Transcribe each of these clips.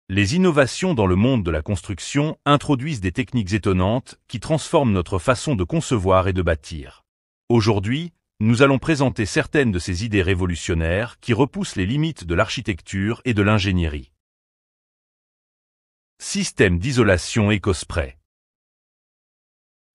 Les innovations dans le monde de la construction introduisent des techniques étonnantes qui transforment notre façon de concevoir et de bâtir. Aujourd'hui, nous allons présenter certaines de ces idées révolutionnaires qui repoussent les limites de l'architecture et de l'ingénierie. Système d'isolation EcoSpray.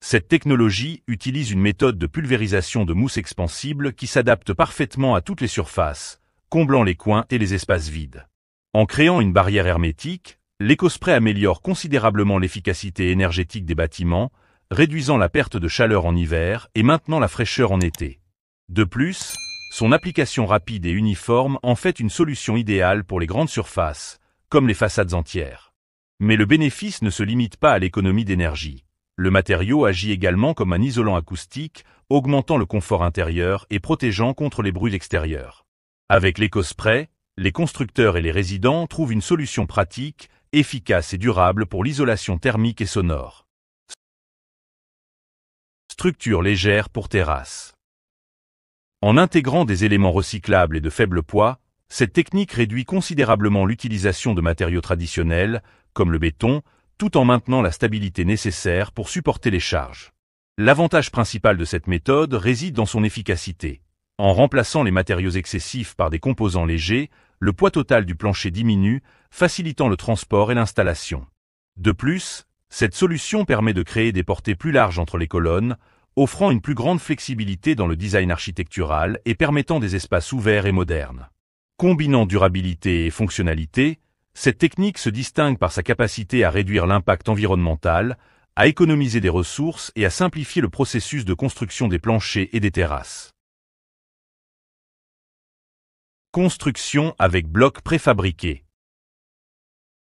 Cette technologie utilise une méthode de pulvérisation de mousse expansible qui s'adapte parfaitement à toutes les surfaces, comblant les coins et les espaces vides. En créant une barrière hermétique, l'EcoSpray améliore considérablement l'efficacité énergétique des bâtiments, réduisant la perte de chaleur en hiver et maintenant la fraîcheur en été. De plus, son application rapide et uniforme en fait une solution idéale pour les grandes surfaces, comme les façades entières. Mais le bénéfice ne se limite pas à l'économie d'énergie. Le matériau agit également comme un isolant acoustique, augmentant le confort intérieur et protégeant contre les bruits extérieurs. Avec l'EcoSpray, les constructeurs et les résidents trouvent une solution pratique, efficace et durable pour l'isolation thermique et sonore. Structure légère pour terrasse. En intégrant des éléments recyclables et de faible poids, cette technique réduit considérablement l'utilisation de matériaux traditionnels, comme le béton, tout en maintenant la stabilité nécessaire pour supporter les charges. L'avantage principal de cette méthode réside dans son efficacité. En remplaçant les matériaux excessifs par des composants légers, le poids total du plancher diminue, facilitant le transport et l'installation. De plus, cette solution permet de créer des portées plus larges entre les colonnes, offrant une plus grande flexibilité dans le design architectural et permettant des espaces ouverts et modernes. Combinant durabilité et fonctionnalité, cette technique se distingue par sa capacité à réduire l'impact environnemental, à économiser des ressources et à simplifier le processus de construction des planchers et des terrasses. Construction avec blocs préfabriqués.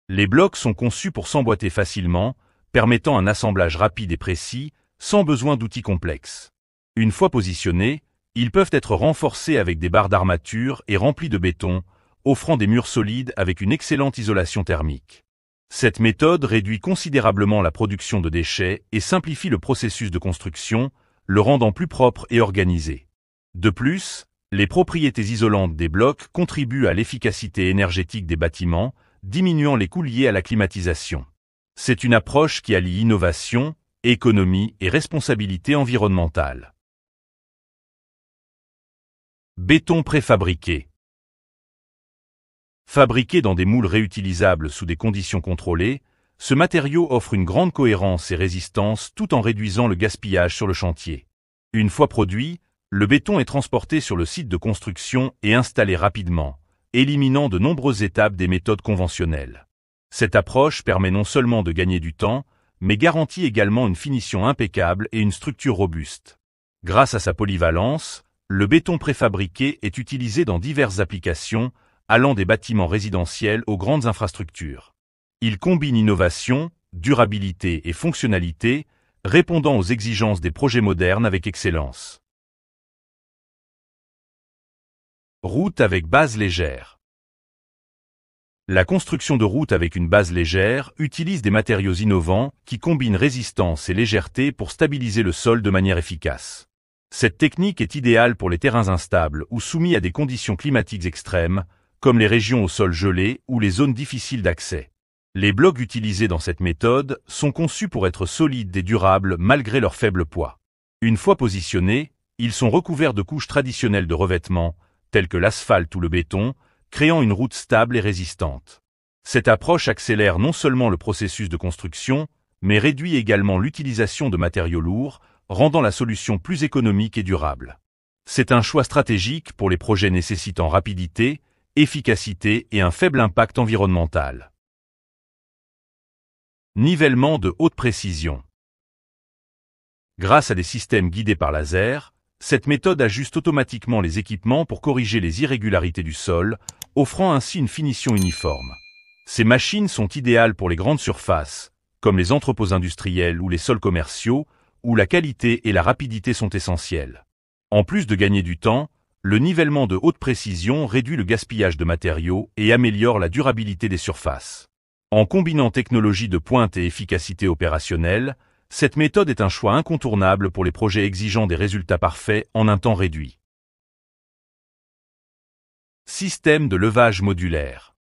Les blocs sont conçus pour s'emboîter facilement, permettant un assemblage rapide et précis, sans besoin d'outils complexes. Une fois positionnés, ils peuvent être renforcés avec des barres d'armature et remplis de béton, offrant des murs solides avec une excellente isolation thermique. Cette méthode réduit considérablement la production de déchets et simplifie le processus de construction, le rendant plus propre et organisé. De plus, les propriétés isolantes des blocs contribuent à l'efficacité énergétique des bâtiments, diminuant les coûts liés à la climatisation. C'est une approche qui allie innovation, économie et responsabilité environnementale. Béton préfabriqué. Fabriqué dans des moules réutilisables sous des conditions contrôlées, ce matériau offre une grande cohérence et résistance tout en réduisant le gaspillage sur le chantier. Une fois produit, le béton est transporté sur le site de construction et installé rapidement, éliminant de nombreuses étapes des méthodes conventionnelles. Cette approche permet non seulement de gagner du temps, mais garantit également une finition impeccable et une structure robuste. Grâce à sa polyvalence, le béton préfabriqué est utilisé dans diverses applications, allant des bâtiments résidentiels aux grandes infrastructures. Il combine innovation, durabilité et fonctionnalité, répondant aux exigences des projets modernes avec excellence. Route avec base légère. La construction de routes avec une base légère utilise des matériaux innovants qui combinent résistance et légèreté pour stabiliser le sol de manière efficace. Cette technique est idéale pour les terrains instables ou soumis à des conditions climatiques extrêmes, comme les régions au sol gelé ou les zones difficiles d'accès. Les blocs utilisés dans cette méthode sont conçus pour être solides et durables malgré leur faible poids. Une fois positionnés, ils sont recouverts de couches traditionnelles de revêtement, telles que l'asphalte ou le béton, créant une route stable et résistante. Cette approche accélère non seulement le processus de construction, mais réduit également l'utilisation de matériaux lourds, rendant la solution plus économique et durable. C'est un choix stratégique pour les projets nécessitant rapidité, efficacité et un faible impact environnemental. Nivellement de haute précision. Grâce à des systèmes guidés par laser, cette méthode ajuste automatiquement les équipements pour corriger les irrégularités du sol, offrant ainsi une finition uniforme. Ces machines sont idéales pour les grandes surfaces, comme les entrepôts industriels ou les sols commerciaux, où la qualité et la rapidité sont essentielles. En plus de gagner du temps, le nivellement de haute précision réduit le gaspillage de matériaux et améliore la durabilité des surfaces. En combinant technologie de pointe et efficacité opérationnelle, cette méthode est un choix incontournable pour les projets exigeant des résultats parfaits en un temps réduit. Système de levage modulaire.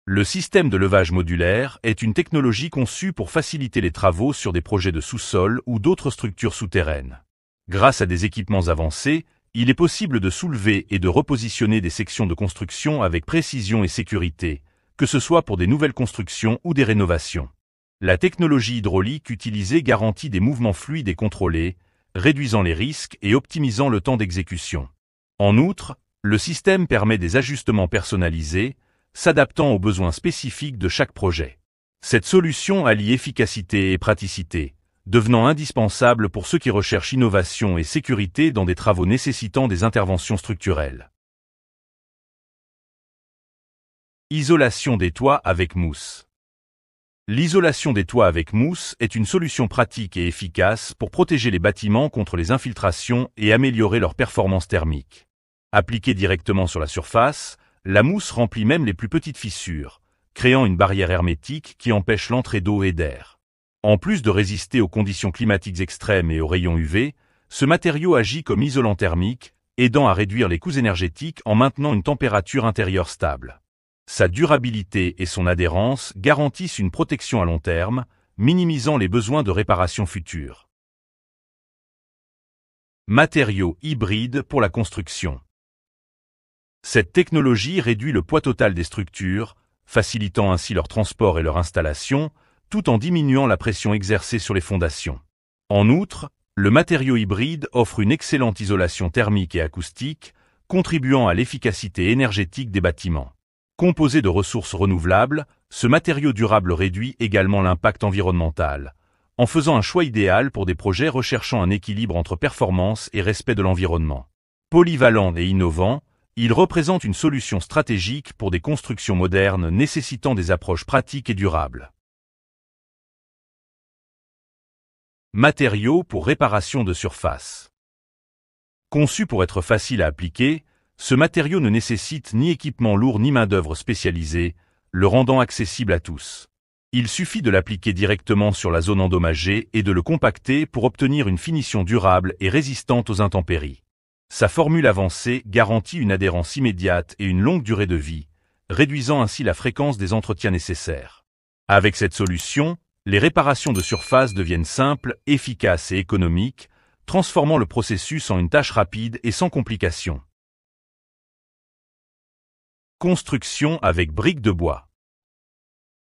Le système de levage modulaire est une technologie conçue pour faciliter les travaux sur des projets de sous-sol ou d'autres structures souterraines. Grâce à des équipements avancés, il est possible de soulever et de repositionner des sections de construction avec précision et sécurité, que ce soit pour des nouvelles constructions ou des rénovations. La technologie hydraulique utilisée garantit des mouvements fluides et contrôlés, réduisant les risques et optimisant le temps d'exécution. En outre, le système permet des ajustements personnalisés, s'adaptant aux besoins spécifiques de chaque projet. Cette solution allie efficacité et praticité, devenant indispensable pour ceux qui recherchent innovation et sécurité dans des travaux nécessitant des interventions structurelles. Isolation des toits avec mousse. L'isolation des toits avec mousse est une solution pratique et efficace pour protéger les bâtiments contre les infiltrations et améliorer leur performance thermique. Appliquée directement sur la surface, la mousse remplit même les plus petites fissures, créant une barrière hermétique qui empêche l'entrée d'eau et d'air. En plus de résister aux conditions climatiques extrêmes et aux rayons UV, ce matériau agit comme isolant thermique, aidant à réduire les coûts énergétiques en maintenant une température intérieure stable. Sa durabilité et son adhérence garantissent une protection à long terme, minimisant les besoins de réparation futures. Matériaux hybrides pour la construction. Cette technologie réduit le poids total des structures, facilitant ainsi leur transport et leur installation, tout en diminuant la pression exercée sur les fondations. En outre, le matériau hybride offre une excellente isolation thermique et acoustique, contribuant à l'efficacité énergétique des bâtiments. Composé de ressources renouvelables, ce matériau durable réduit également l'impact environnemental, en faisant un choix idéal pour des projets recherchant un équilibre entre performance et respect de l'environnement. Polyvalent et innovant, il représente une solution stratégique pour des constructions modernes nécessitant des approches pratiques et durables. Matériaux pour réparation de surface. Conçu pour être facile à appliquer, ce matériau ne nécessite ni équipement lourd ni main-d'œuvre spécialisée, le rendant accessible à tous. Il suffit de l'appliquer directement sur la zone endommagée et de le compacter pour obtenir une finition durable et résistante aux intempéries. Sa formule avancée garantit une adhérence immédiate et une longue durée de vie, réduisant ainsi la fréquence des entretiens nécessaires. Avec cette solution, les réparations de surface deviennent simples, efficaces et économiques, transformant le processus en une tâche rapide et sans complications. Construction avec briques de bois.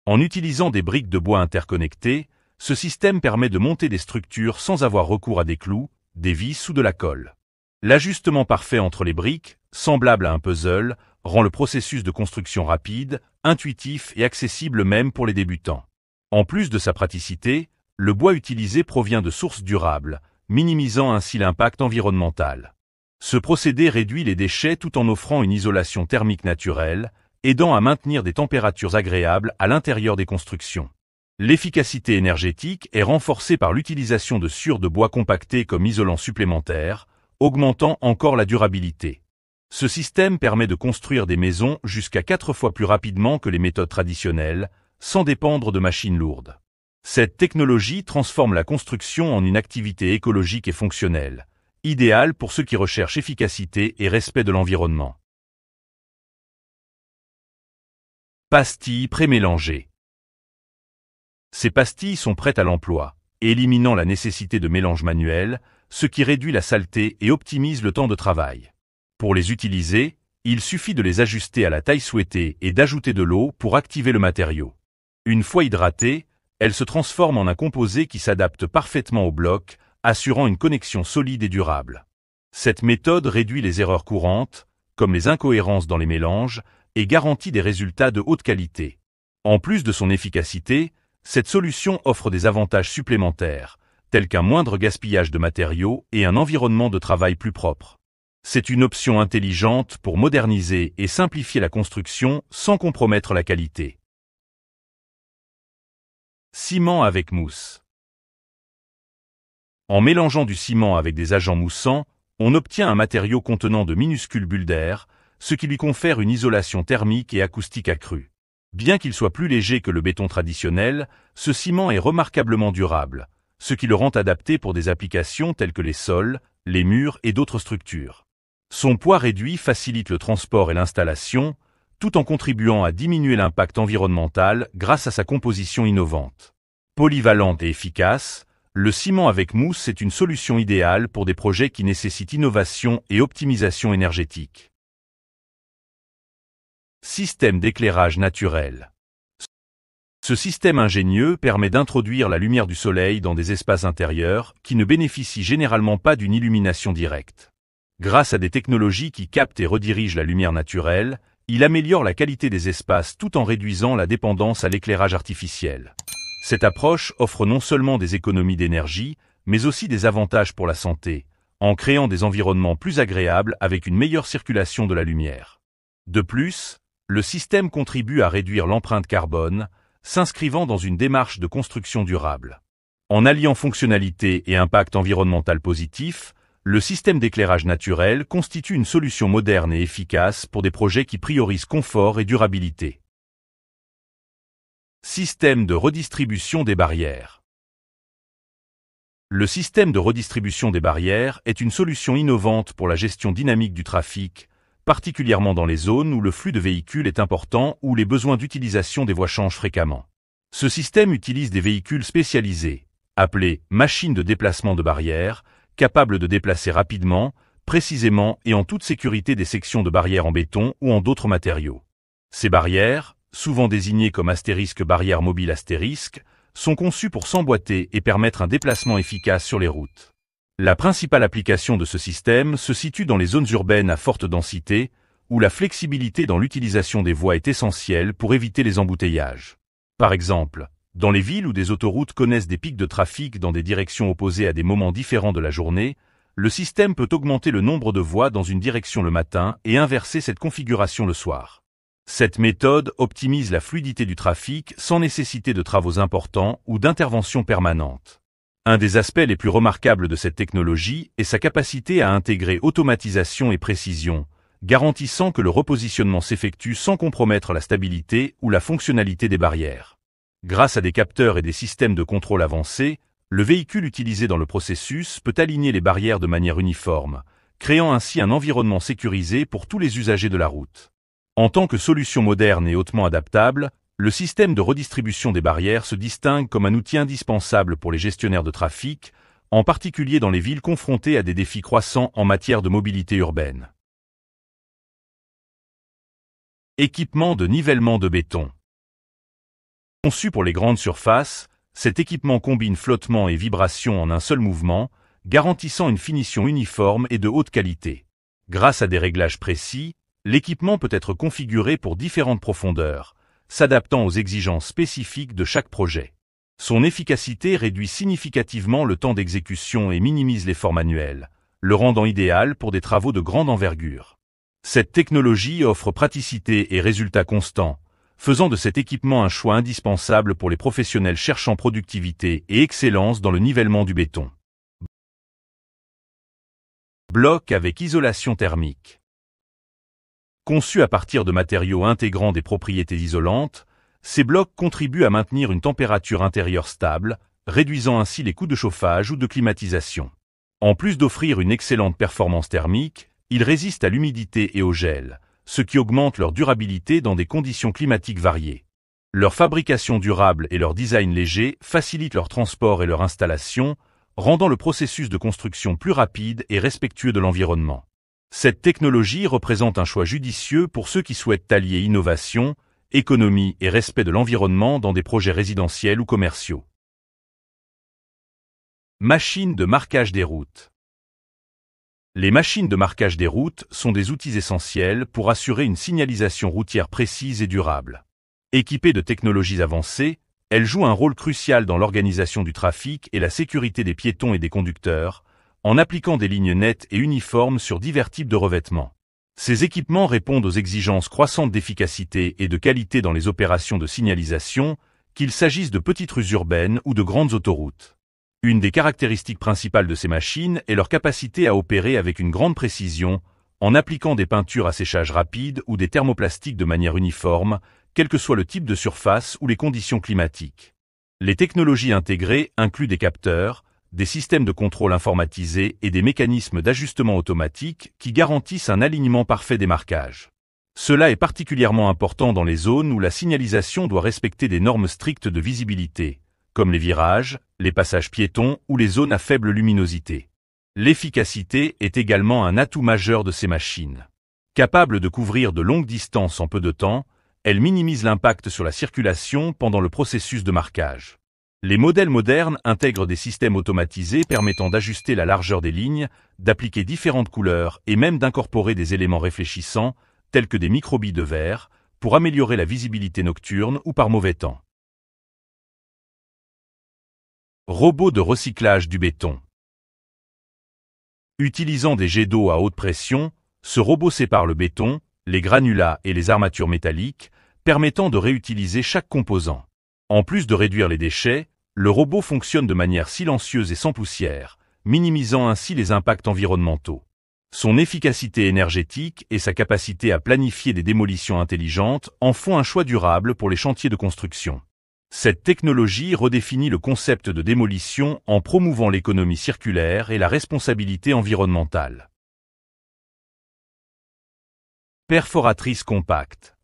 En utilisant des briques de bois interconnectées, ce système permet de monter des structures sans avoir recours à des clous, des vis ou de la colle. L'ajustement parfait entre les briques, semblable à un puzzle, rend le processus de construction rapide, intuitif et accessible même pour les débutants. En plus de sa praticité, le bois utilisé provient de sources durables, minimisant ainsi l'impact environnemental. Ce procédé réduit les déchets tout en offrant une isolation thermique naturelle, aidant à maintenir des températures agréables à l'intérieur des constructions. L'efficacité énergétique est renforcée par l'utilisation de sciures de bois compactées comme isolant supplémentaire, augmentant encore la durabilité. Ce système permet de construire des maisons jusqu'à 4 fois plus rapidement que les méthodes traditionnelles, sans dépendre de machines lourdes. Cette technologie transforme la construction en une activité écologique et fonctionnelle, idéale pour ceux qui recherchent efficacité et respect de l'environnement. Pastilles prémélangées. Ces pastilles sont prêtes à l'emploi, éliminant la nécessité de mélange manuel, ce qui réduit la saleté et optimise le temps de travail. Pour les utiliser, il suffit de les ajuster à la taille souhaitée et d'ajouter de l'eau pour activer le matériau. Une fois hydratées, elles se transforment en un composé qui s'adapte parfaitement au bloc, assurant une connexion solide et durable. Cette méthode réduit les erreurs courantes, comme les incohérences dans les mélanges, et garantit des résultats de haute qualité. En plus de son efficacité, cette solution offre des avantages supplémentaires, tels qu'un moindre gaspillage de matériaux et un environnement de travail plus propre. C'est une option intelligente pour moderniser et simplifier la construction sans compromettre la qualité. Ciment avec mousse. En mélangeant du ciment avec des agents moussants, on obtient un matériau contenant de minuscules bulles d'air, ce qui lui confère une isolation thermique et acoustique accrue. Bien qu'il soit plus léger que le béton traditionnel, ce ciment est remarquablement durable, ce qui le rend adapté pour des applications telles que les sols, les murs et d'autres structures. Son poids réduit facilite le transport et l'installation, tout en contribuant à diminuer l'impact environnemental grâce à sa composition innovante. Polyvalente et efficace, le ciment avec mousse est une solution idéale pour des projets qui nécessitent innovation et optimisation énergétique. Système d'éclairage naturel. Ce système ingénieux permet d'introduire la lumière du soleil dans des espaces intérieurs qui ne bénéficient généralement pas d'une illumination directe. Grâce à des technologies qui captent et redirigent la lumière naturelle, il améliore la qualité des espaces tout en réduisant la dépendance à l'éclairage artificiel. Cette approche offre non seulement des économies d'énergie, mais aussi des avantages pour la santé, en créant des environnements plus agréables avec une meilleure circulation de la lumière. De plus, le système contribue à réduire l'empreinte carbone, s'inscrivant dans une démarche de construction durable. En alliant fonctionnalité et impact environnemental positif, le système d'éclairage naturel constitue une solution moderne et efficace pour des projets qui priorisent confort et durabilité. Système de redistribution des barrières. Le système de redistribution des barrières est une solution innovante pour la gestion dynamique du trafic, particulièrement dans les zones où le flux de véhicules est important ou les besoins d'utilisation des voies changent fréquemment. Ce système utilise des véhicules spécialisés, appelés machines de déplacement de barrières, capables de déplacer rapidement, précisément et en toute sécurité des sections de barrières en béton ou en d'autres matériaux. Ces barrières, souvent désignées comme barrières mobiles sont conçues pour s'emboîter et permettre un déplacement efficace sur les routes. La principale application de ce système se situe dans les zones urbaines à forte densité, où la flexibilité dans l'utilisation des voies est essentielle pour éviter les embouteillages. Par exemple, dans les villes où des autoroutes connaissent des pics de trafic dans des directions opposées à des moments différents de la journée, le système peut augmenter le nombre de voies dans une direction le matin et inverser cette configuration le soir. Cette méthode optimise la fluidité du trafic sans nécessiter de travaux importants ou d'interventions permanentes. Un des aspects les plus remarquables de cette technologie est sa capacité à intégrer automatisation et précision, garantissant que le repositionnement s'effectue sans compromettre la stabilité ou la fonctionnalité des barrières. Grâce à des capteurs et des systèmes de contrôle avancés, le véhicule utilisé dans le processus peut aligner les barrières de manière uniforme, créant ainsi un environnement sécurisé pour tous les usagers de la route. En tant que solution moderne et hautement adaptable, le système de redistribution des barrières se distingue comme un outil indispensable pour les gestionnaires de trafic, en particulier dans les villes confrontées à des défis croissants en matière de mobilité urbaine. Équipement de nivellement de béton. Conçu pour les grandes surfaces, cet équipement combine flottement et vibration en un seul mouvement, garantissant une finition uniforme et de haute qualité. Grâce à des réglages précis, l'équipement peut être configuré pour différentes profondeurs, s'adaptant aux exigences spécifiques de chaque projet. Son efficacité réduit significativement le temps d'exécution et minimise l'effort manuel, le rendant idéal pour des travaux de grande envergure. Cette technologie offre praticité et résultats constants, faisant de cet équipement un choix indispensable pour les professionnels cherchant productivité et excellence dans le nivellement du béton. Bloc avec isolation thermique. Conçus à partir de matériaux intégrant des propriétés isolantes, ces blocs contribuent à maintenir une température intérieure stable, réduisant ainsi les coûts de chauffage ou de climatisation. En plus d'offrir une excellente performance thermique, ils résistent à l'humidité et au gel, ce qui augmente leur durabilité dans des conditions climatiques variées. Leur fabrication durable et leur design léger facilitent leur transport et leur installation, rendant le processus de construction plus rapide et respectueux de l'environnement. Cette technologie représente un choix judicieux pour ceux qui souhaitent allier innovation, économie et respect de l'environnement dans des projets résidentiels ou commerciaux. Machines de marquage des routes. Les machines de marquage des routes sont des outils essentiels pour assurer une signalisation routière précise et durable. Équipées de technologies avancées, elles jouent un rôle crucial dans l'organisation du trafic et la sécurité des piétons et des conducteurs, en appliquant des lignes nettes et uniformes sur divers types de revêtements. Ces équipements répondent aux exigences croissantes d'efficacité et de qualité dans les opérations de signalisation, qu'il s'agisse de petites rues urbaines ou de grandes autoroutes. Une des caractéristiques principales de ces machines est leur capacité à opérer avec une grande précision, en appliquant des peintures à séchage rapide ou des thermoplastiques de manière uniforme, quel que soit le type de surface ou les conditions climatiques. Les technologies intégrées incluent des capteurs, des systèmes de contrôle informatisés et des mécanismes d'ajustement automatique qui garantissent un alignement parfait des marquages. Cela est particulièrement important dans les zones où la signalisation doit respecter des normes strictes de visibilité, comme les virages, les passages piétons ou les zones à faible luminosité. L'efficacité est également un atout majeur de ces machines. Capables de couvrir de longues distances en peu de temps, elles minimisent l'impact sur la circulation pendant le processus de marquage. Les modèles modernes intègrent des systèmes automatisés permettant d'ajuster la largeur des lignes, d'appliquer différentes couleurs et même d'incorporer des éléments réfléchissants, tels que des microbilles de verre, pour améliorer la visibilité nocturne ou par mauvais temps. Robot de recyclage du béton. Utilisant des jets d'eau à haute pression, ce robot sépare le béton, les granulats et les armatures métalliques, permettant de réutiliser chaque composant. En plus de réduire les déchets, le robot fonctionne de manière silencieuse et sans poussière, minimisant ainsi les impacts environnementaux. Son efficacité énergétique et sa capacité à planifier des démolitions intelligentes en font un choix durable pour les chantiers de construction. Cette technologie redéfinit le concept de démolition en promouvant l'économie circulaire et la responsabilité environnementale. Perforatrice compacte.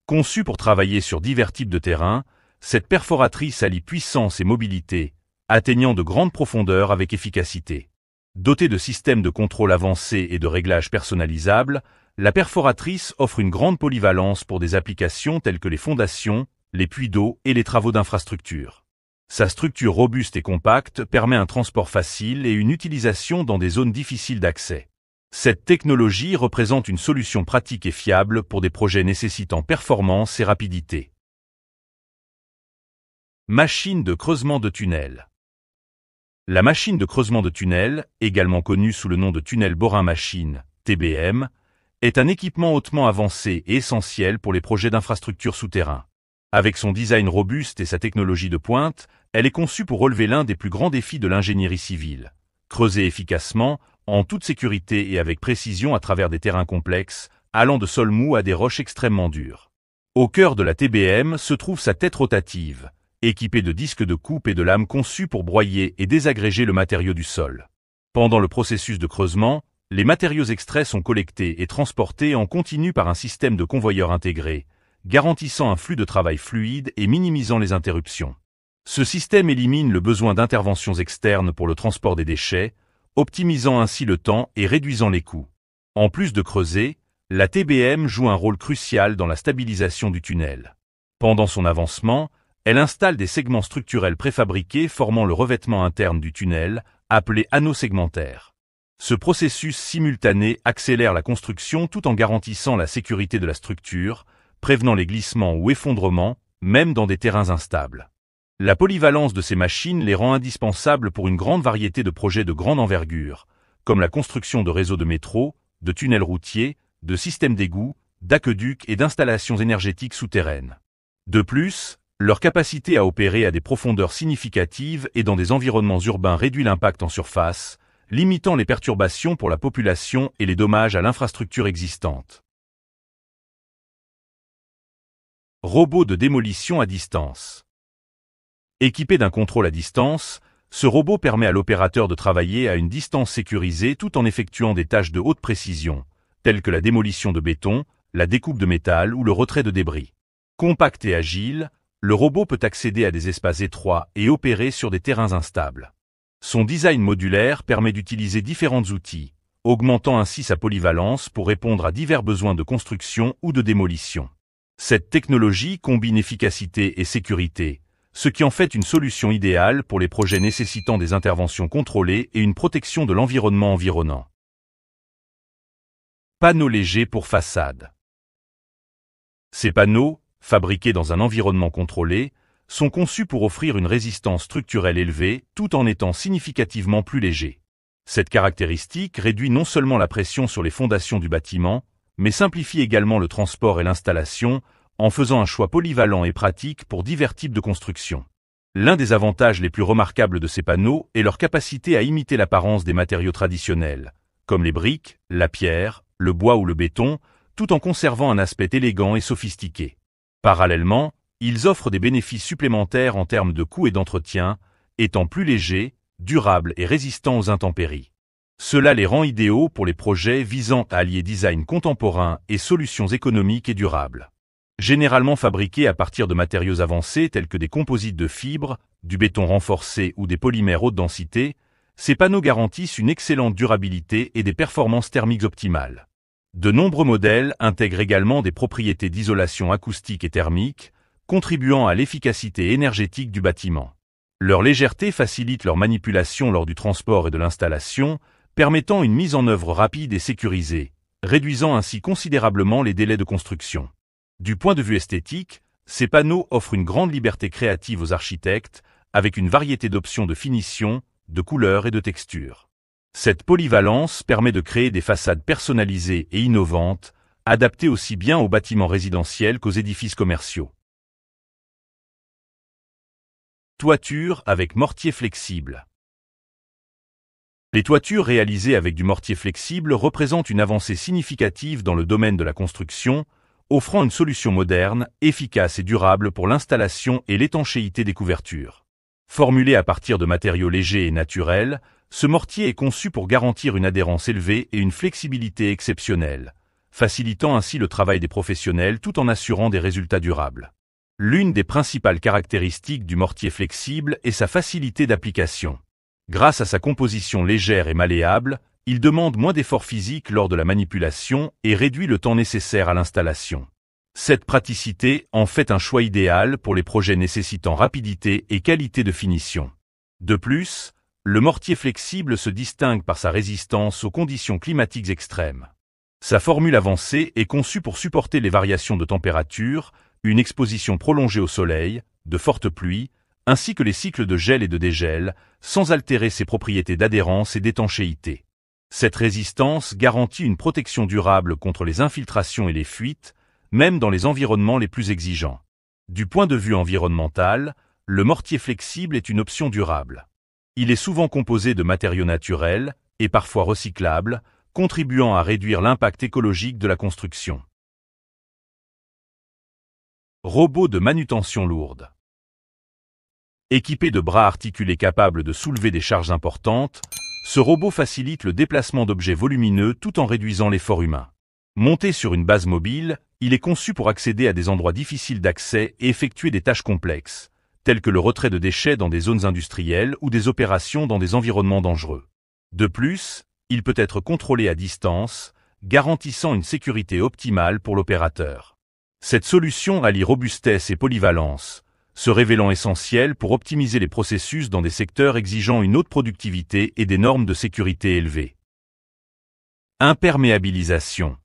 Conçue pour travailler sur divers types de terrains, cette perforatrice allie puissance et mobilité, atteignant de grandes profondeurs avec efficacité. Dotée de systèmes de contrôle avancés et de réglages personnalisables, la perforatrice offre une grande polyvalence pour des applications telles que les fondations, les puits d'eau et les travaux d'infrastructure. Sa structure robuste et compacte permet un transport facile et une utilisation dans des zones difficiles d'accès. Cette technologie représente une solution pratique et fiable pour des projets nécessitant performance et rapidité. Machine de creusement de tunnel. La machine de creusement de tunnel, également connue sous le nom de tunnel borin machine, TBM, est un équipement hautement avancé et essentiel pour les projets d'infrastructures souterrains. Avec son design robuste et sa technologie de pointe, elle est conçue pour relever l'un des plus grands défis de l'ingénierie civile. Creuser efficacement, en toute sécurité et avec précision à travers des terrains complexes, allant de sols mous à des roches extrêmement dures. Au cœur de la TBM se trouve sa tête rotative, équipée de disques de coupe et de lames conçus pour broyer et désagréger le matériau du sol. Pendant le processus de creusement, les matériaux extraits sont collectés et transportés en continu par un système de convoyeurs intégré, garantissant un flux de travail fluide et minimisant les interruptions. Ce système élimine le besoin d'interventions externes pour le transport des déchets, optimisant ainsi le temps et réduisant les coûts. En plus de creuser, la TBM joue un rôle crucial dans la stabilisation du tunnel. Pendant son avancement, elle installe des segments structurels préfabriqués formant le revêtement interne du tunnel, appelé anneau segmentaire. Ce processus simultané accélère la construction tout en garantissant la sécurité de la structure, prévenant les glissements ou effondrements, même dans des terrains instables. La polyvalence de ces machines les rend indispensables pour une grande variété de projets de grande envergure, comme la construction de réseaux de métro, de tunnels routiers, de systèmes d'égouts, d'aqueducs et d'installations énergétiques souterraines. De plus, leur capacité à opérer à des profondeurs significatives et dans des environnements urbains réduit l'impact en surface, limitant les perturbations pour la population et les dommages à l'infrastructure existante. Robot de démolition à distance. Équipé d'un contrôle à distance, ce robot permet à l'opérateur de travailler à une distance sécurisée tout en effectuant des tâches de haute précision, telles que la démolition de béton, la découpe de métal ou le retrait de débris. Compact et agile, le robot peut accéder à des espaces étroits et opérer sur des terrains instables. Son design modulaire permet d'utiliser différents outils, augmentant ainsi sa polyvalence pour répondre à divers besoins de construction ou de démolition. Cette technologie combine efficacité et sécurité, ce qui en fait une solution idéale pour les projets nécessitant des interventions contrôlées et une protection de l'environnement environnant. Panneaux légers pour façade. Ces panneaux, fabriqués dans un environnement contrôlé, sont conçus pour offrir une résistance structurelle élevée tout en étant significativement plus légers. Cette caractéristique réduit non seulement la pression sur les fondations du bâtiment, mais simplifie également le transport et l'installation en faisant un choix polyvalent et pratique pour divers types de construction. L'un des avantages les plus remarquables de ces panneaux est leur capacité à imiter l'apparence des matériaux traditionnels, comme les briques, la pierre, le bois ou le béton, tout en conservant un aspect élégant et sophistiqué. Parallèlement, ils offrent des bénéfices supplémentaires en termes de coût et d'entretien, étant plus légers, durables et résistants aux intempéries. Cela les rend idéaux pour les projets visant à allier design contemporain et solutions économiques et durables. Généralement fabriqués à partir de matériaux avancés tels que des composites de fibres, du béton renforcé ou des polymères haute densité, ces panneaux garantissent une excellente durabilité et des performances thermiques optimales. De nombreux modèles intègrent également des propriétés d'isolation acoustique et thermique, contribuant à l'efficacité énergétique du bâtiment. Leur légèreté facilite leur manipulation lors du transport et de l'installation, permettant une mise en œuvre rapide et sécurisée, réduisant ainsi considérablement les délais de construction. Du point de vue esthétique, ces panneaux offrent une grande liberté créative aux architectes, avec une variété d'options de finition, de couleurs et de textures. Cette polyvalence permet de créer des façades personnalisées et innovantes, adaptées aussi bien aux bâtiments résidentiels qu'aux édifices commerciaux. Toiture avec mortier flexible. Les toitures réalisées avec du mortier flexible représentent une avancée significative dans le domaine de la construction, offrant une solution moderne, efficace et durable pour l'installation et l'étanchéité des couvertures. Formulé à partir de matériaux légers et naturels, ce mortier est conçu pour garantir une adhérence élevée et une flexibilité exceptionnelle, facilitant ainsi le travail des professionnels tout en assurant des résultats durables. L'une des principales caractéristiques du mortier flexible est sa facilité d'application. Grâce à sa composition légère et malléable, il demande moins d'efforts physiques lors de la manipulation et réduit le temps nécessaire à l'installation. Cette praticité en fait un choix idéal pour les projets nécessitant rapidité et qualité de finition. De plus, le mortier flexible se distingue par sa résistance aux conditions climatiques extrêmes. Sa formule avancée est conçue pour supporter les variations de température, une exposition prolongée au soleil, de fortes pluies, ainsi que les cycles de gel et de dégel, sans altérer ses propriétés d'adhérence et d'étanchéité. Cette résistance garantit une protection durable contre les infiltrations et les fuites, même dans les environnements les plus exigeants. Du point de vue environnemental, le mortier flexible est une option durable. Il est souvent composé de matériaux naturels, et parfois recyclables, contribuant à réduire l'impact écologique de la construction. Robot de manutention lourde. Équipé de bras articulés capables de soulever des charges importantes, ce robot facilite le déplacement d'objets volumineux tout en réduisant l'effort humain. Monté sur une base mobile, il est conçu pour accéder à des endroits difficiles d'accès et effectuer des tâches complexes, telles que le retrait de déchets dans des zones industrielles ou des opérations dans des environnements dangereux. De plus, il peut être contrôlé à distance, garantissant une sécurité optimale pour l'opérateur. Cette solution allie robustesse et polyvalence, se révélant essentielle pour optimiser les processus dans des secteurs exigeant une haute productivité et des normes de sécurité élevées. Imperméabilisation.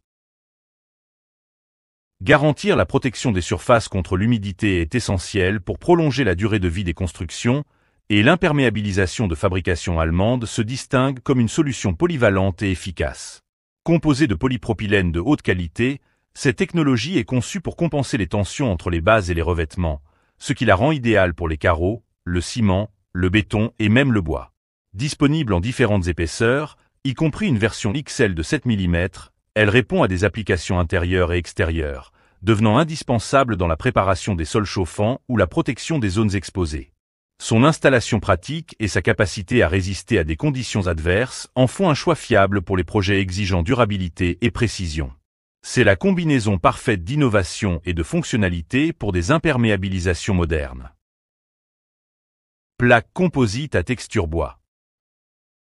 Garantir la protection des surfaces contre l'humidité est essentiel pour prolonger la durée de vie des constructions, et l'imperméabilisation de fabrication allemande se distingue comme une solution polyvalente et efficace. Composée de polypropylène de haute qualité, cette technologie est conçue pour compenser les tensions entre les bases et les revêtements, ce qui la rend idéale pour les carreaux, le ciment, le béton et même le bois. Disponible en différentes épaisseurs, y compris une version XL de 7 mm, elle répond à des applications intérieures et extérieures, devenant indispensable dans la préparation des sols chauffants ou la protection des zones exposées. Son installation pratique et sa capacité à résister à des conditions adverses en font un choix fiable pour les projets exigeant durabilité et précision. C'est la combinaison parfaite d'innovation et de fonctionnalité pour des imperméabilisations modernes. Plaque composite à texture bois.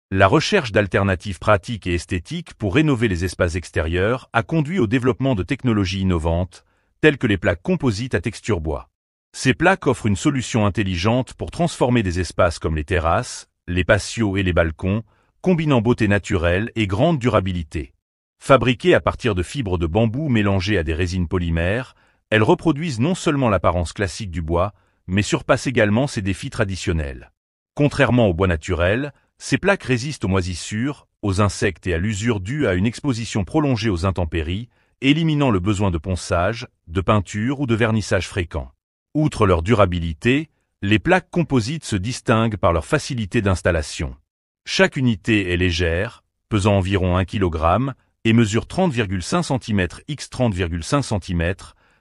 La recherche d'alternatives pratiques et esthétiques pour rénover les espaces extérieurs a conduit au développement de technologies innovantes, telles que les plaques composites à texture bois. Ces plaques offrent une solution intelligente pour transformer des espaces comme les terrasses, les patios et les balcons, combinant beauté naturelle et grande durabilité. Fabriquées à partir de fibres de bambou mélangées à des résines polymères, elles reproduisent non seulement l'apparence classique du bois, mais surpassent également ses défis traditionnels. Contrairement au bois naturel, ces plaques résistent aux moisissures, aux insectes et à l'usure due à une exposition prolongée aux intempéries, éliminant le besoin de ponçage, de peinture ou de vernissage fréquent. Outre leur durabilité, les plaques composites se distinguent par leur facilité d'installation. Chaque unité est légère, pesant environ 1 kg, et mesure 30,5 cm x 30,5 cm,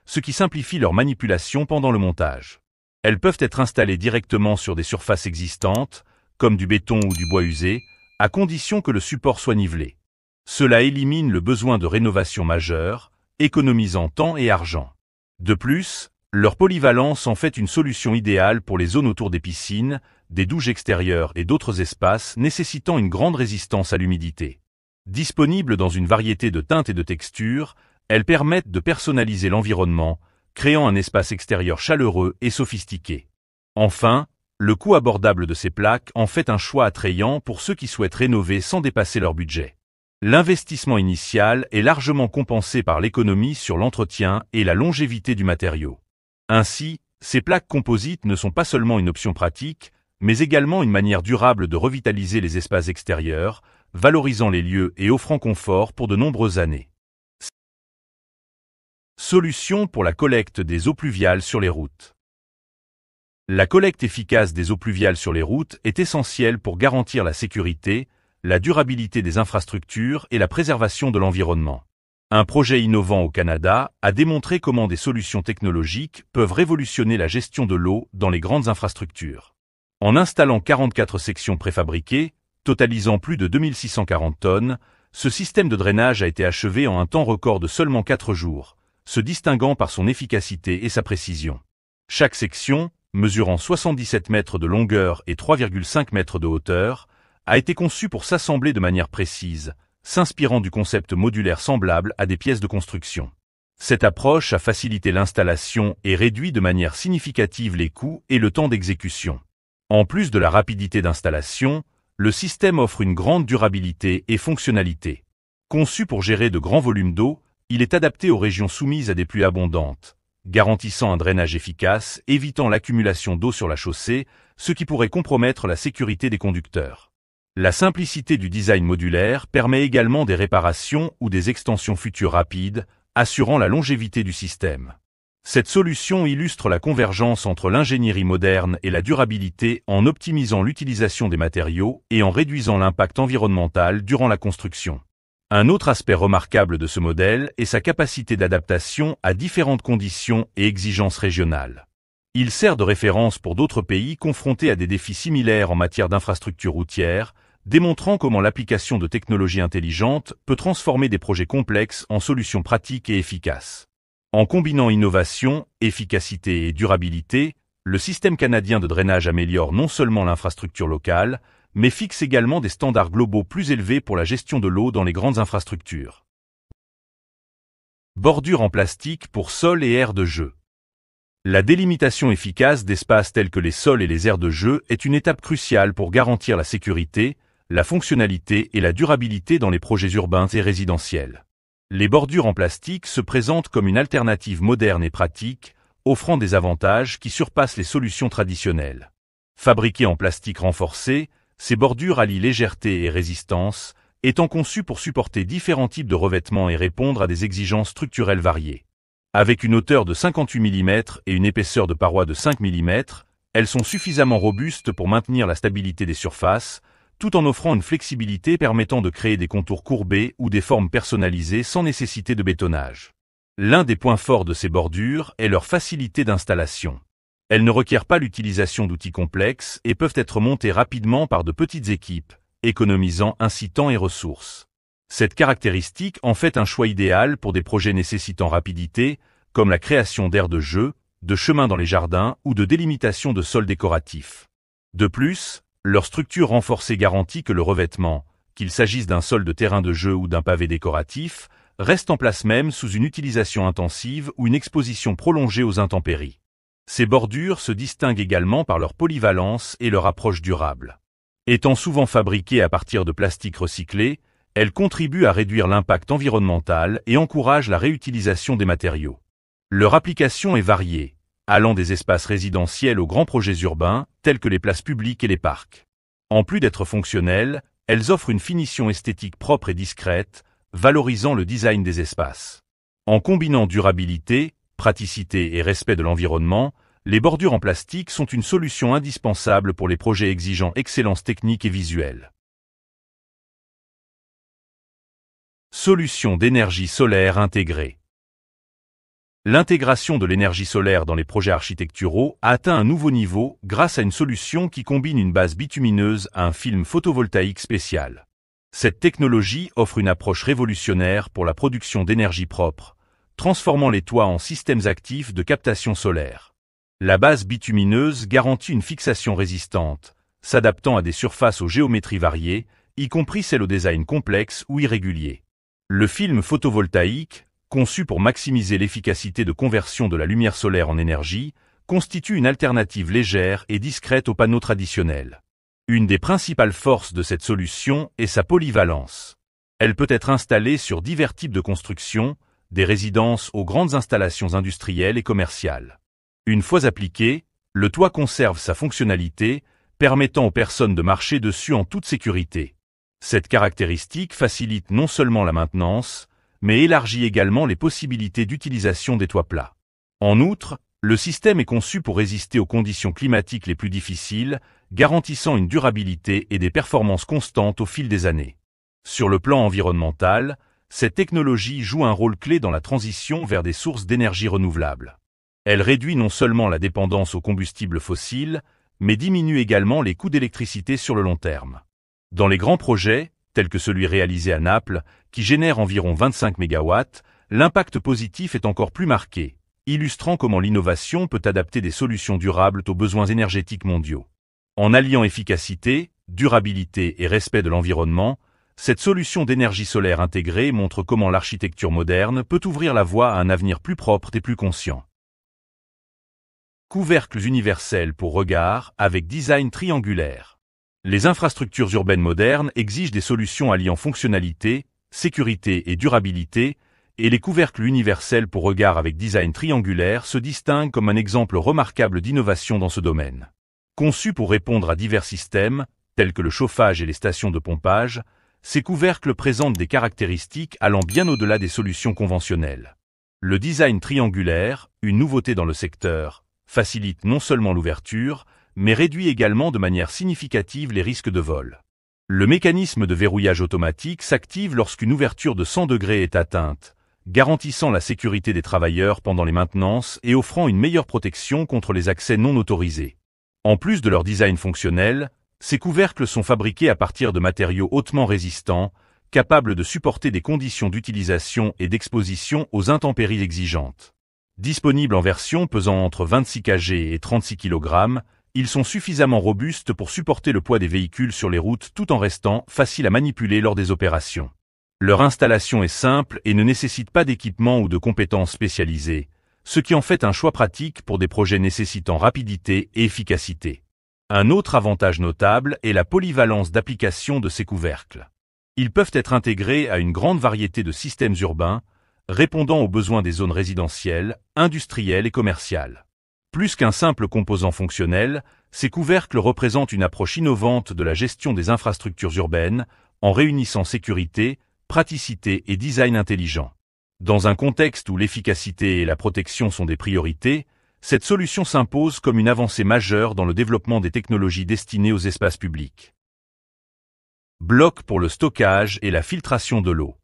ce qui simplifie leur manipulation pendant le montage. Elles peuvent être installées directement sur des surfaces existantes, comme du béton ou du bois usé, à condition que le support soit nivelé. Cela élimine le besoin de rénovation majeure, économisant temps et argent. De plus, leur polyvalence en fait une solution idéale pour les zones autour des piscines, des douches extérieures et d'autres espaces nécessitant une grande résistance à l'humidité. Disponibles dans une variété de teintes et de textures, elles permettent de personnaliser l'environnement, créant un espace extérieur chaleureux et sophistiqué. Enfin, le coût abordable de ces plaques en fait un choix attrayant pour ceux qui souhaitent rénover sans dépasser leur budget. L'investissement initial est largement compensé par l'économie sur l'entretien et la longévité du matériau. Ainsi, ces plaques composites ne sont pas seulement une option pratique, mais également une manière durable de revitaliser les espaces extérieurs, valorisant les lieux et offrant confort pour de nombreuses années. Solution pour la collecte des eaux pluviales sur les routes. La collecte efficace des eaux pluviales sur les routes est essentielle pour garantir la sécurité, la durabilité des infrastructures et la préservation de l'environnement. Un projet innovant au Canada a démontré comment des solutions technologiques peuvent révolutionner la gestion de l'eau dans les grandes infrastructures. En installant 44 sections préfabriquées, totalisant plus de 2640 tonnes, ce système de drainage a été achevé en un temps record de seulement 4 jours, se distinguant par son efficacité et sa précision. Chaque section, mesurant 77 mètres de longueur et 3,5 mètres de hauteur, a été conçue pour s'assembler de manière précise, s'inspirant du concept modulaire semblable à des pièces de construction. Cette approche a facilité l'installation et réduit de manière significative les coûts et le temps d'exécution. En plus de la rapidité d'installation, le système offre une grande durabilité et fonctionnalité. Conçu pour gérer de grands volumes d'eau, il est adapté aux régions soumises à des pluies abondantes, garantissant un drainage efficace, évitant l'accumulation d'eau sur la chaussée, ce qui pourrait compromettre la sécurité des conducteurs. La simplicité du design modulaire permet également des réparations ou des extensions futures rapides, assurant la longévité du système. Cette solution illustre la convergence entre l'ingénierie moderne et la durabilité en optimisant l'utilisation des matériaux et en réduisant l'impact environnemental durant la construction. Un autre aspect remarquable de ce modèle est sa capacité d'adaptation à différentes conditions et exigences régionales. Il sert de référence pour d'autres pays confrontés à des défis similaires en matière d'infrastructures routières, démontrant comment l'application de technologies intelligentes peut transformer des projets complexes en solutions pratiques et efficaces. En combinant innovation, efficacité et durabilité, le système canadien de drainage améliore non seulement l'infrastructure locale, mais fixe également des standards globaux plus élevés pour la gestion de l'eau dans les grandes infrastructures. Bordure en plastique pour sols et aires de jeu. La délimitation efficace d'espaces tels que les sols et les aires de jeu est une étape cruciale pour garantir la sécurité, la fonctionnalité et la durabilité dans les projets urbains et résidentiels. Les bordures en plastique se présentent comme une alternative moderne et pratique, offrant des avantages qui surpassent les solutions traditionnelles. Fabriquées en plastique renforcé, ces bordures allient légèreté et résistance, étant conçues pour supporter différents types de revêtements et répondre à des exigences structurelles variées. Avec une hauteur de 58 mm et une épaisseur de paroi de 5 mm, elles sont suffisamment robustes pour maintenir la stabilité des surfaces, tout en offrant une flexibilité permettant de créer des contours courbés ou des formes personnalisées sans nécessité de bétonnage. L'un des points forts de ces bordures est leur facilité d'installation. Elles ne requièrent pas l'utilisation d'outils complexes et peuvent être montées rapidement par de petites équipes, économisant ainsi temps et ressources. Cette caractéristique en fait un choix idéal pour des projets nécessitant rapidité, comme la création d'aires de jeu, de chemins dans les jardins ou de délimitation de sols décoratifs. De plus, leur structure renforcée garantit que le revêtement, qu'il s'agisse d'un sol de terrain de jeu ou d'un pavé décoratif, reste en place même sous une utilisation intensive ou une exposition prolongée aux intempéries. Ces bordures se distinguent également par leur polyvalence et leur approche durable. Étant souvent fabriquées à partir de plastique recyclé, elles contribuent à réduire l'impact environnemental et encouragent la réutilisation des matériaux. Leur application est variée, allant des espaces résidentiels aux grands projets urbains, tels que les places publiques et les parcs. En plus d'être fonctionnelles, elles offrent une finition esthétique propre et discrète, valorisant le design des espaces. En combinant durabilité, praticité et respect de l'environnement, les bordures en plastique sont une solution indispensable pour les projets exigeant excellence technique et visuelle. Solution d'énergie solaire intégrée. L'intégration de l'énergie solaire dans les projets architecturaux a atteint un nouveau niveau grâce à une solution qui combine une base bitumineuse à un film photovoltaïque spécial. Cette technologie offre une approche révolutionnaire pour la production d'énergie propre, transformant les toits en systèmes actifs de captation solaire. La base bitumineuse garantit une fixation résistante, s'adaptant à des surfaces aux géométries variées, y compris celles au design complexe ou irrégulier. Le film photovoltaïque, conçu pour maximiser l'efficacité de conversion de la lumière solaire en énergie, constitue une alternative légère et discrète aux panneaux traditionnels. Une des principales forces de cette solution est sa polyvalence. Elle peut être installée sur divers types de constructions, des résidences aux grandes installations industrielles et commerciales. Une fois appliquée, le toit conserve sa fonctionnalité, permettant aux personnes de marcher dessus en toute sécurité. Cette caractéristique facilite non seulement la maintenance, mais élargit également les possibilités d'utilisation des toits plats. En outre, le système est conçu pour résister aux conditions climatiques les plus difficiles, garantissant une durabilité et des performances constantes au fil des années. Sur le plan environnemental, cette technologie joue un rôle clé dans la transition vers des sources d'énergie renouvelables. Elle réduit non seulement la dépendance aux combustibles fossiles, mais diminue également les coûts d'électricité sur le long terme. Dans les grands projets, tels que celui réalisé à Naples, qui génère environ 25 MW, l'impact positif est encore plus marqué, illustrant comment l'innovation peut adapter des solutions durables aux besoins énergétiques mondiaux. En alliant efficacité, durabilité et respect de l'environnement, cette solution d'énergie solaire intégrée montre comment l'architecture moderne peut ouvrir la voie à un avenir plus propre et plus conscient. Couvercles universels pour regard avec design triangulaire. Les infrastructures urbaines modernes exigent des solutions alliant fonctionnalité, sécurité et durabilité, et les couvercles universels pour regard avec design triangulaire se distinguent comme un exemple remarquable d'innovation dans ce domaine. Conçus pour répondre à divers systèmes, tels que le chauffage et les stations de pompage, ces couvercles présentent des caractéristiques allant bien au-delà des solutions conventionnelles. Le design triangulaire, une nouveauté dans le secteur, facilite non seulement l'ouverture, mais réduit également de manière significative les risques de vol. Le mécanisme de verrouillage automatique s'active lorsqu'une ouverture de 100 degrés est atteinte, garantissant la sécurité des travailleurs pendant les maintenances et offrant une meilleure protection contre les accès non autorisés. En plus de leur design fonctionnel, ces couvercles sont fabriqués à partir de matériaux hautement résistants, capables de supporter des conditions d'utilisation et d'exposition aux intempéries exigeantes. Disponibles en version pesant entre 26 kg et 36 kg, ils sont suffisamment robustes pour supporter le poids des véhicules sur les routes tout en restant faciles à manipuler lors des opérations. Leur installation est simple et ne nécessite pas d'équipement ou de compétences spécialisées, ce qui en fait un choix pratique pour des projets nécessitant rapidité et efficacité. Un autre avantage notable est la polyvalence d'application de ces couvercles. Ils peuvent être intégrés à une grande variété de systèmes urbains, répondant aux besoins des zones résidentielles, industrielles et commerciales. Plus qu'un simple composant fonctionnel, ces couvercles représentent une approche innovante de la gestion des infrastructures urbaines, en réunissant sécurité, praticité et design intelligent. Dans un contexte où l'efficacité et la protection sont des priorités, cette solution s'impose comme une avancée majeure dans le développement des technologies destinées aux espaces publics. Blocs pour le stockage et la filtration de l'eau.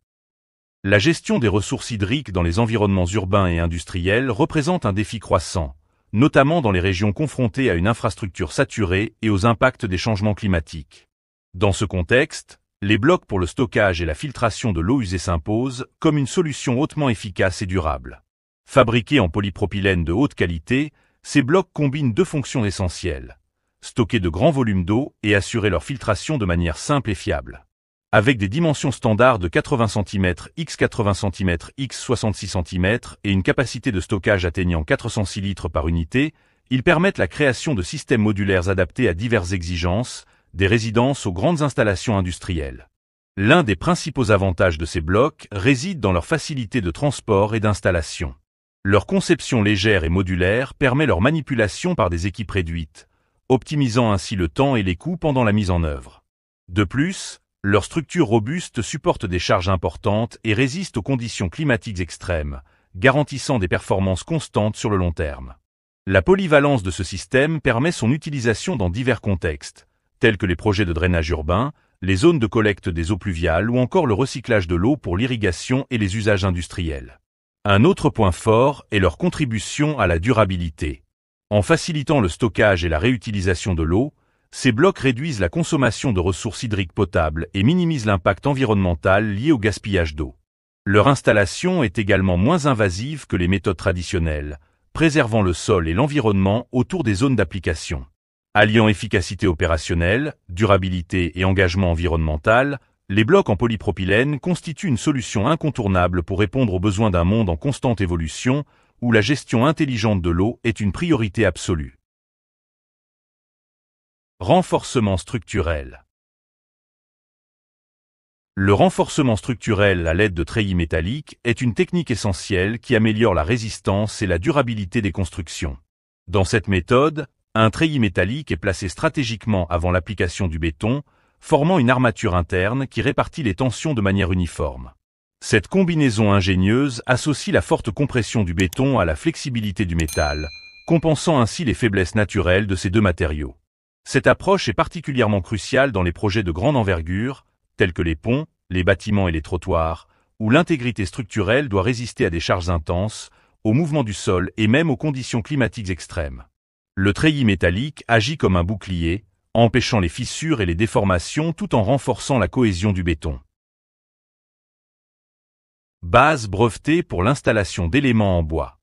La gestion des ressources hydriques dans les environnements urbains et industriels représente un défi croissant, notamment dans les régions confrontées à une infrastructure saturée et aux impacts des changements climatiques. Dans ce contexte, les blocs pour le stockage et la filtration de l'eau usée s'imposent comme une solution hautement efficace et durable. Fabriqués en polypropylène de haute qualité, ces blocs combinent deux fonctions essentielles: stocker de grands volumes d'eau et assurer leur filtration de manière simple et fiable. Avec des dimensions standards de 80 cm x 80 cm x 66 cm et une capacité de stockage atteignant 406 litres par unité, ils permettent la création de systèmes modulaires adaptés à diverses exigences, des résidences aux grandes installations industrielles. L'un des principaux avantages de ces blocs réside dans leur facilité de transport et d'installation. Leur conception légère et modulaire permet leur manipulation par des équipes réduites, optimisant ainsi le temps et les coûts pendant la mise en œuvre. De plus, leur structure robuste supporte des charges importantes et résiste aux conditions climatiques extrêmes, garantissant des performances constantes sur le long terme. La polyvalence de ce système permet son utilisation dans divers contextes, tels que les projets de drainage urbain, les zones de collecte des eaux pluviales ou encore le recyclage de l'eau pour l'irrigation et les usages industriels. Un autre point fort est leur contribution à la durabilité. En facilitant le stockage et la réutilisation de l'eau, ces blocs réduisent la consommation de ressources hydriques potables et minimisent l'impact environnemental lié au gaspillage d'eau. Leur installation est également moins invasive que les méthodes traditionnelles, préservant le sol et l'environnement autour des zones d'application. Alliant efficacité opérationnelle, durabilité et engagement environnemental, les blocs en polypropylène constituent une solution incontournable pour répondre aux besoins d'un monde en constante évolution, où la gestion intelligente de l'eau est une priorité absolue. Renforcement structurel. Le renforcement structurel à l'aide de treillis métalliques est une technique essentielle qui améliore la résistance et la durabilité des constructions. Dans cette méthode, un treillis métallique est placé stratégiquement avant l'application du béton, formant une armature interne qui répartit les tensions de manière uniforme. Cette combinaison ingénieuse associe la forte compression du béton à la flexibilité du métal, compensant ainsi les faiblesses naturelles de ces deux matériaux. Cette approche est particulièrement cruciale dans les projets de grande envergure, tels que les ponts, les bâtiments et les trottoirs, où l'intégrité structurelle doit résister à des charges intenses, au mouvement du sol et même aux conditions climatiques extrêmes. Le treillis métallique agit comme un bouclier, empêchant les fissures et les déformations tout en renforçant la cohésion du béton. Base brevetée pour l'installation d'éléments en bois.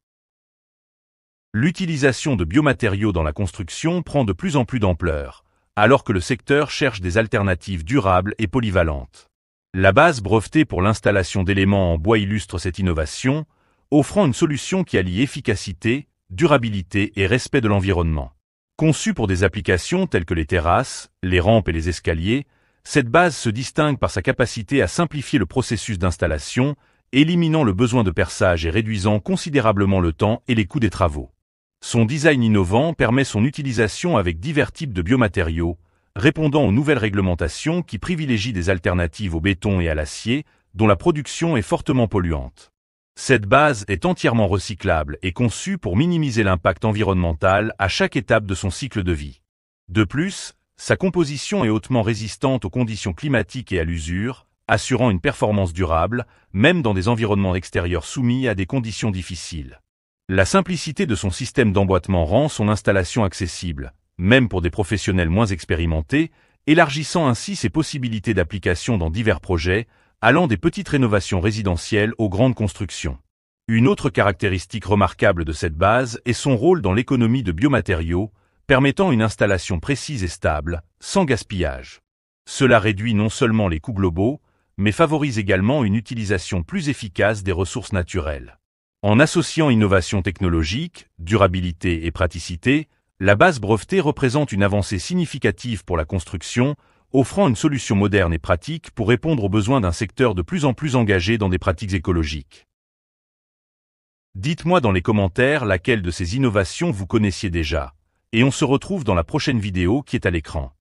L'utilisation de biomatériaux dans la construction prend de plus en plus d'ampleur, alors que le secteur cherche des alternatives durables et polyvalentes. La base brevetée pour l'installation d'éléments en bois illustre cette innovation, offrant une solution qui allie efficacité, durabilité et respect de l'environnement. Conçue pour des applications telles que les terrasses, les rampes et les escaliers, cette base se distingue par sa capacité à simplifier le processus d'installation, éliminant le besoin de perçage et réduisant considérablement le temps et les coûts des travaux. Son design innovant permet son utilisation avec divers types de biomatériaux, répondant aux nouvelles réglementations qui privilégient des alternatives au béton et à l'acier, dont la production est fortement polluante. Cette base est entièrement recyclable et conçue pour minimiser l'impact environnemental à chaque étape de son cycle de vie. De plus, sa composition est hautement résistante aux conditions climatiques et à l'usure, assurant une performance durable, même dans des environnements extérieurs soumis à des conditions difficiles. La simplicité de son système d'emboîtement rend son installation accessible, même pour des professionnels moins expérimentés, élargissant ainsi ses possibilités d'application dans divers projets, allant des petites rénovations résidentielles aux grandes constructions. Une autre caractéristique remarquable de cette base est son rôle dans l'économie de biomatériaux, permettant une installation précise et stable, sans gaspillage. Cela réduit non seulement les coûts globaux, mais favorise également une utilisation plus efficace des ressources naturelles. En associant innovation technologique, durabilité et praticité, la base brevetée représente une avancée significative pour la construction, offrant une solution moderne et pratique pour répondre aux besoins d'un secteur de plus en plus engagé dans des pratiques écologiques. Dites-moi dans les commentaires laquelle de ces innovations vous connaissiez déjà, et on se retrouve dans la prochaine vidéo qui est à l'écran.